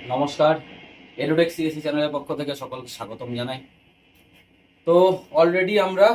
নমস্কার, edtech CSC চ্যানেলের পক্ষ থেকে সকলকে স্বাগতম জানাই। তো অলরেডি আমরা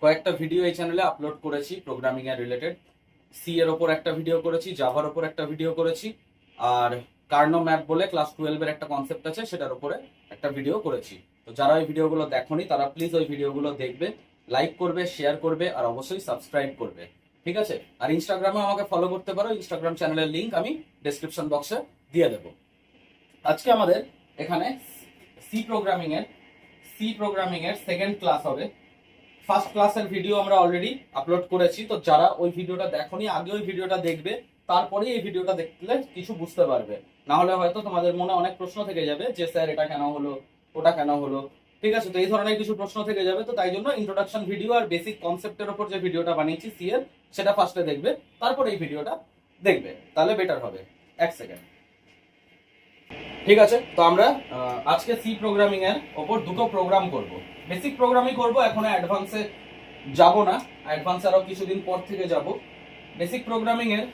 কয়েকটা ভিডিও এই চ্যানেলে আপলোড করেছি প্রোগ্রামিং এর রিলেটেড। সি এর ওপর একটা ভিডিও করেছি, জাভার ওপর একটা ভিডিও করেছি, আর কার্নো ম্যাপ বলে ক্লাস 12 এর একটা কনসেপ্ট আছে সেটার উপরে একটা ভিডিও করেছি। তো যারা ওই ভিডিওগুলো দেখোনি তারা প্লিজ ওই ভিডিওগুলো দেখবে, লাইক করবে, শেয়ার করবে আর অবশ্যই সাবস্ক্রাইব করবে, ঠিক আছে? আর ইনস্টাগ্রামে আমাকে ফলো করতে পারো, ইনস্টাগ্রাম চ্যানেলের লিংক আমি ডেসক্রিপশন বক্সে দিয়ে দেবো। আজকে আমাদের এখানে সি প্রোগ্রামিং এর সেকেন্ড ক্লাস হবে। ফার্স্ট ক্লাসের ভিডিও আমরা অলরেডি আপলোড করেছি, তো যারা ওই ভিডিওটা দেখোনি আগে ওই ভিডিওটা দেখবে, তারপরে এই ভিডিওটা দেখলে কিছু বুঝতে পারবে। না হলে হয়তো তোমাদের মনে অনেক প্রশ্ন থেকে যাবে যে স্যার এটা কেন হলো, ওটা কেন হলো, ঠিক আছে? তো এই ধরনের কিছু প্রশ্ন থেকে যাবে, তো তাই জন্য ইন্ট্রোডাকশন ভিডিও আর বেসিক কনসেপ্টের উপর যে ভিডিওটা বানিয়েছি সি এর, সেটা ফার্স্টে দেখবে, তারপর এই ভিডিওটা দেখবে, তাহলে বেটার হবে। এক সেকেন্ড। ঠিক আছে, তো আমরা আজকে সি প্রোগ্রামিং এর ওপর দুটো প্রোগ্রাম করব। বেসিক প্রোগ্রামই করব, এখনো অ্যাডভান্সে যাব না, অ্যাডভান্স আরো কিছুদিন পর থেকে যাব। বেসিক প্রোগ্রামিং এর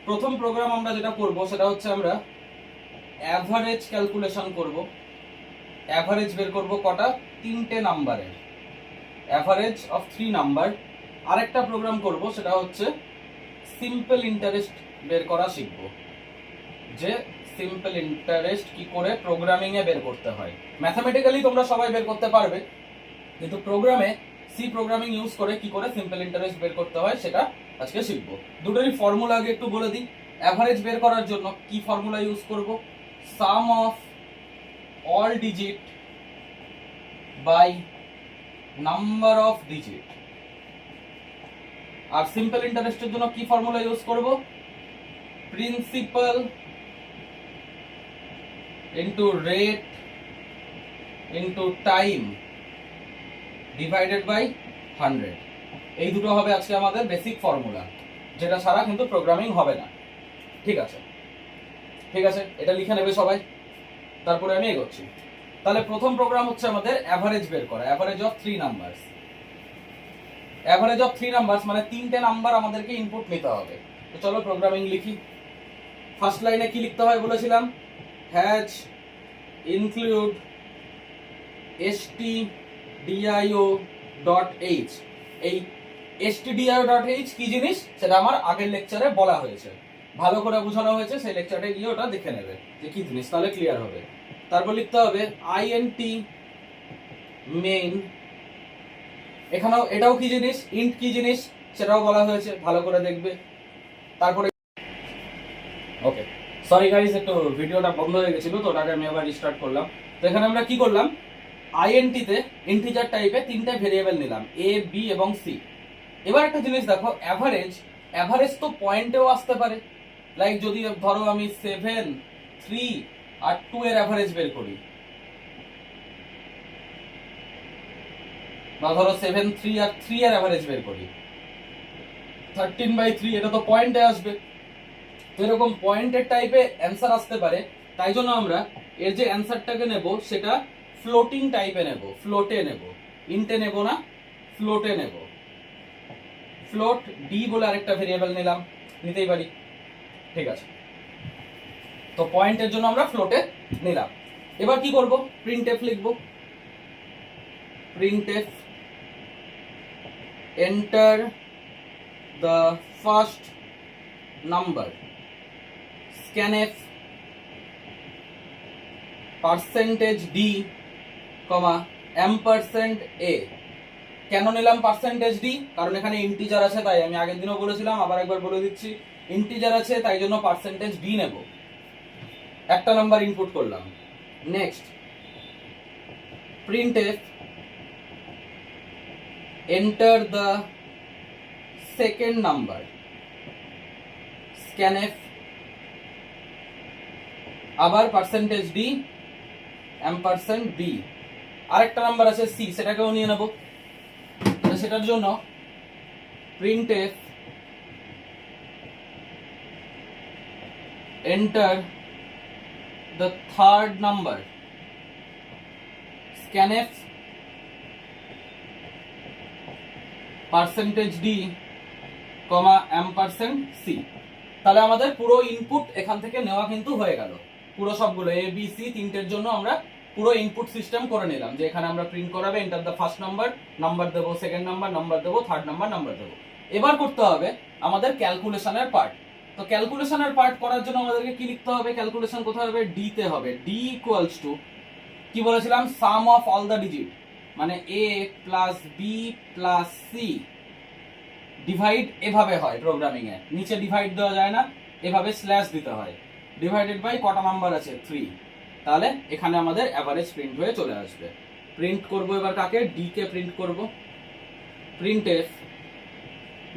প্রথম প্রোগ্রাম আমরা যেটা করব সেটা হচ্ছে আমরা অ্যাভারেজ ক্যালকুলেশন করব। অ্যাভারেজ বের করব কটা? 3টে নাম্বারের, অ্যাভারেজ অফ 3 নাম্বার। আরেকটা প্রোগ্রাম করব সেটা হচ্ছে সিম্পল ইন্টারেস্ট বের করা শিখব, যে সিম্পল ইন্টারেস্ট কি করে প্রোগ্রামিং এ বের করতে হয়। ম্যাথমেটিক্যালি তোমরা সবাই বের করতে পারবে, কিন্তু প্রোগ্রামে সি প্রোগ্রামিং ইউজ করে কি করে সিম্পল ইন্টারেস্ট বের করতে হয় সেটা আজকে শিখবো। দুটোরই ফর্মুলা আগে একটু বলে দিই। অ্যাভারেজ বের করার জন্য কি ফর্মুলা ইউজ করব? Sum of all digit by number of digit. আর সিম্পল ইন্টারেস্টের জন্য কি ফর্মুলা ইউজ করব? Principal into rate into time divided by 100। এই দুটো হবে আজকে আমাদের বেসিক ফর্মুলা, যেটা ছাড়া কিন্তু প্রোগ্রামিং হবে না। ঠিক আছে, ঠিক আছে, এটা লিখে নেবে সবাই, তারপরে আমি এগোচ্ছি। তাহলে প্রথম প্রোগ্রাম হচ্ছে আমাদের অ্যাভারেজ বের করা, average of 3 numbers. Average of 3 numbers মানে 3টে নাম্বার আমাদেরকে ইনপুট নিতে হবে। তো চলো প্রোগ্রামিং লিখি। ফার্স্ট লাইনে কি লিখতে হয় বলেছিলাম? Has include stdio.h। এই stdio.h কি জিনিস সেটা আমার আগের লেকচারে বলা হয়েছে, ভালো করে বোঝানো হয়েছে, সেই লেকচারে গিয়ে ওটা দেখে নেবে যে কি জিনিস, তাহলে ক্লিয়ার হবে। তারপর লিখতে হবে int main। এখানেও এটাও কি জিনিস, ইন্ট কি জিনিস সেটাও বলা হয়েছে, ভালো করে দেখবে। তারপরে ওকে, সরি গাইস, একটু ভিডিওটা বন্ধ হয়ে গেছিল, তো ওটাকে আমি আবার রিস্টার্ট করলাম। তো এখানে আমরা কি করলাম? আইএনটি তে ইন্টিজার টাইপে 3টে ভেরিয়েবল নিলাম, এ বি এবং সি। এবার একটা জিনিস দেখো, অ্যাভারেজ, অ্যাভারেজ তো পয়েন্টেও আসতে পারে। লাইক যদি ধরো আমি 7, 3 আর 2 এর অ্যাভারেজ বের করি, বা ধরো 7, 3 আর 3 এর অ্যাভারেজ বের করি, 13/3, এটা তো পয়েন্টে আসবে। তো এরকম পয়েন্টের টাইপে অ্যান্সার আসতে পারে, তাই জন্য আমরা এর যে অ্যান্সারটাকে নেব সেটা ফ্লোটিং টাইপে নেব, ফ্লোটে নেব, ইন্টে নেব না, ফ্লোটে নেব। ফ্লোট ডি বলে আরেকটা ভেরিয়েবল নিলাম, নিতেই পারি, ঠিক আছে? তো পয়েন্টের জন্য আমরা ফ্লোটে নিলাম। এবার কি করব? প্রিন্টএফ লিখব। Printf enter the first number, scanf percentage D comma ampersand a। কেন নিলাম পার্সেন্টেজ ডি? কারণ এখানে ইন্টিজার আছে, তাই। আমি আগের দিনও বলেছিলাম, আবার একবার বলে দিচ্ছি, ইন্টিজার আছে তাই জন্য পার্সেন্টেজ ডি নেব। একটা নাম্বার ইনপুট করলাম। Next printf enter the second number, scanf আবার পার্সেন্টেজ ডি ampersand b। আরেকটা নাম্বার আছে সি, সেটাকেও নিয়ে নেব। সেটার জন্য printf enter the third number, scanf percentage D comma ampersand c। তাহলে আমাদের পুরো ইনপুট এখান থেকে নেওয়া কিন্তু হয়ে গেল। পুরো সবগুলো এ বি সি তিনটের জন্য আমরা পুরো ইনপুট সিস্টেম করে নিলাম, যে এখানে আমরা প্রিন্ট করাবে enter the first number, number দেবো, সেকেন্ড নাম্বার, নাম্বার দেবো, থার্ড নাম্বার, নাম্বার দেবো। এবার করতে হবে আমাদের ক্যালকুলেশনের পার্ট। তো ক্যালকুলেশনের পার্ট করার জন্য আমাদেরকে কি লিখতে হবে? ক্যালকুলেশন কোথায় হবে? ডি তে হবে। ডি ইকুয়ালস টু কি বলেছিলাম? Sum of all the digit, মানে A plus B plus C divide এভাবে হয় প্রোগ্রামিং এ, নিচে ডিভাইড দেওয়া যায় না, এভাবে স্ল্যাশ দিতে হয়, ডিভাইডেড বাই কটা নাম্বার আছে? 3। তাহলে এখানে আমাদের অ্যাভারেজ প্রিন্ট হয়ে চলে আসবে। প্রিন্ট করব এবার কাকে? ডি কে প্রিন্ট করব। প্রিন্ট এফ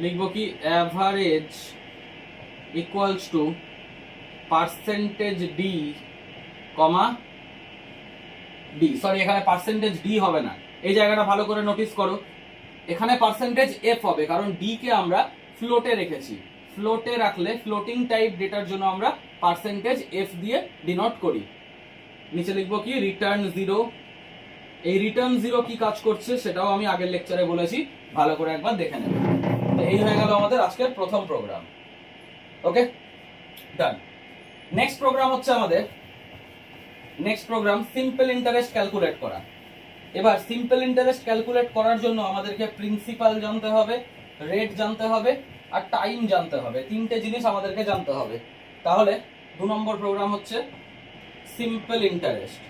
লিখবো কি? Average equals to percentage D comma D, sorry এখানে পার্সেন্টেজ ডি হবে না, এই জায়গাটা ভালো করে নোটিস করো, এখানে পার্সেন্টেজ এফ হবে, কারণ ডি কে আমরা ফ্লোটে রেখেছি। ফ্লোটে রাখলে ফ্লোটিং টাইপ ডেটার জন্য আমরা পার্সেন্টেজ এফ দিয়ে ডিনোট করি। নিচে লিখবো কি? রিটার্ন 0। এই রিটার্ন 0 কি কাজ করছে সেটাও আমি আগের লেকচারে বলেছি, ভালো করে একবার দেখে নেব। তো এই হয়ে গেল আমাদের আজকের প্রথম প্রোগ্রাম। ওকে, ডান। নেক্সট প্রোগ্রাম হচ্ছে আমাদের সিম্পল ইন্টারেস্ট ক্যালকুলেট করা। এবার সিম্পল ইন্টারেস্ট ক্যালকুলেট করার জন্য আমাদেরকে প্রিন্সিপাল জানতে হবে, রেট জানতে হবে, আর টাইম জানতে হবে। তিনটে জিনিস আমাদেরকে জানতে হবে। তাহলে 2 নম্বর প্রোগ্রাম হচ্ছে সিম্পল ইন্টারেস্ট।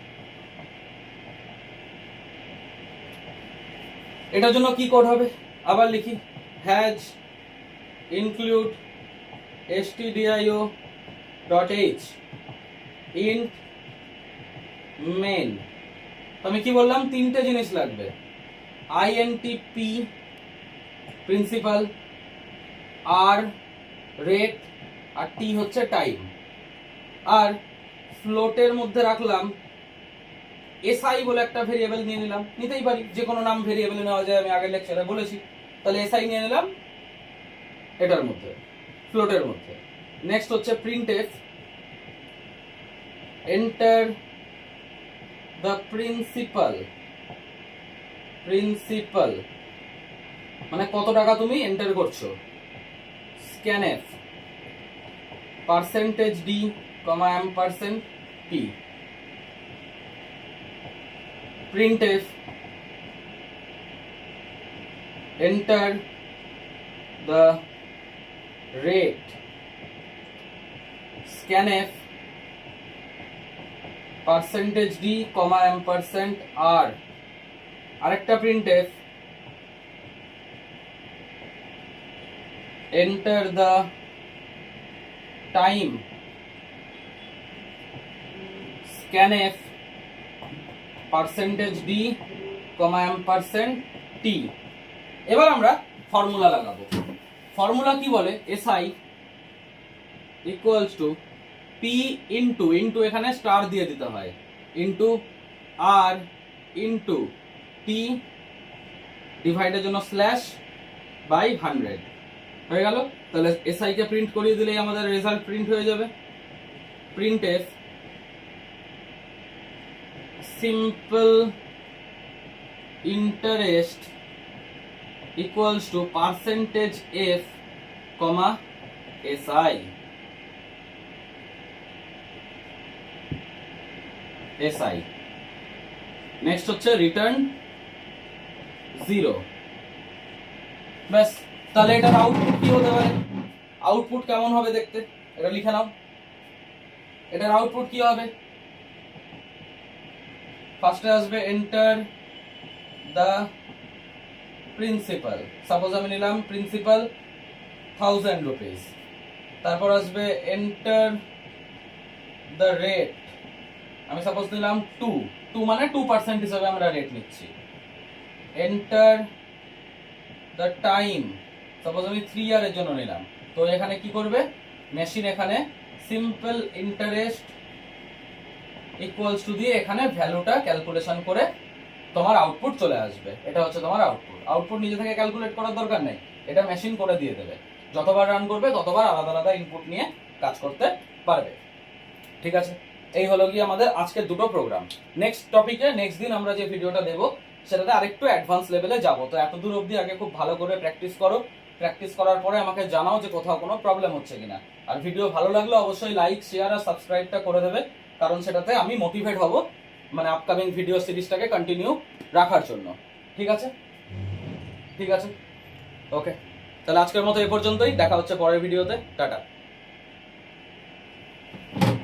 এটার জন্য কি কোড হবে? আবার লিখি, has include stdio.h int main। তো আমি কি বললাম? তিনটে জিনিস লাগবে, intp প্রিন্সিপাল, আর রেট, আর টি হচ্ছে টাইম। আর ফ্লোটের মধ্যে রাখলাম এসআই বলে একটা ভেরিয়েবল নিয়ে নিলাম, নিতেই পারি, যে কোনো নাম ভেরিয়েবল নেওয়া যায়, আমি আগের লেকচারে বলেছি। তাহলে এসআই নিয়ে নিলাম এটার মধ্যে, ফ্লোটের মধ্যে। নেক্সট হচ্ছে প্রিন্টএফ, এন্টার দ্য প্রিন্সিপাল মানে কত টাকা তুমি এন্টার করছো। Scanf percentage D comma ampersand P. printf enter the rate scanf percentage d comma ampersand r। আরেকটা printf enter the time scanf percentage D comma ampersand T. এবার আমরা formula লাগাবো। Formula কি বলে? SI equals to P into, এখানে star দিয়ে দিতে হয়, ইনটু আর ইনটু টি ডিভাইডের জন্য স্ল্যাশ বাই 100 হয়ে গেল। তাহলে এসআই কে প্রিন্ট করিয়ে দিলেই আমাদের রেজাল্ট প্রিন্ট হয়ে যাবে। Printf simple interest equals to percentage f comma si। Next হচ্ছে রিটার্ন 0। ব্যাস, তাহলে এটার আউটপুট কি হতে পারে? আউটপুট কেমন হবে দেখতে? এটা লিখে নাও, এটার আউটপুট কি হবে? ফার্স্টে আসবে এন্টার দ্য প্রিন্সিপাল, সাপোজ আমি নিলাম প্রিন্সিপাল 1000 রুপিস। তারপর আসবে এন্টার দ্য রেট, আমি সাপোজ নিলাম 2 মানে 2% হিসেবে আমরা রেট নিচ্ছি। এন্টার দ্য টাইম, সাপোজ আমি 3 ইয়ারের জন্য নিলাম। তো এখানে কি করবে মেশিন? এখানে সিম্পল ইন্টারেস্ট ইকুয়ালস টু দিয়ে এখানে ভ্যালুটা ক্যালকুলেশন করে তোমার আউটপুট চলে আসবে। এটা হচ্ছে তোমার আউটপুট নিজে থেকে ক্যালকুলেট করার দরকার নেই, এটা মেশিন করে দিয়ে দেবে। যতবার রান করবে ততবার আলাদা আলাদা ইনপুট নিয়ে কাজ করতে পারবে। ঠিক আছে, এই হলো কি আমাদের আজকের দুটো প্রোগ্রাম। নেক্সট টপিকে নেক্সট দিন আমরা যে ভিডিওটা দেবো সেটাতে আরেকটু অ্যাডভান্স লেভেলে যাবো। তো এত দূর অবধি আগে খুব ভালো করে প্র্যাকটিস করো, প্র্যাকটিস করার পরে আমাকে জানাও যে কোথাও কোনো প্রবলেম হচ্ছে কিনা। আর ভিডিও ভালো লাগলে অবশ্যই লাইক, শেয়ার আর সাবস্ক্রাইবটা করে দেবে, কারণ সেটাতে আমি মোটিভেট হব মানে আপকামিং ভিডিও সিরিজটাকে কন্টিনিউ রাখার জন্য। ঠিক আছে, ঠিক আছে, ওকে, তাহলে আজকের মতো এ পর্যন্তই, দেখা হচ্ছে পরের ভিডিওতে, টাটা।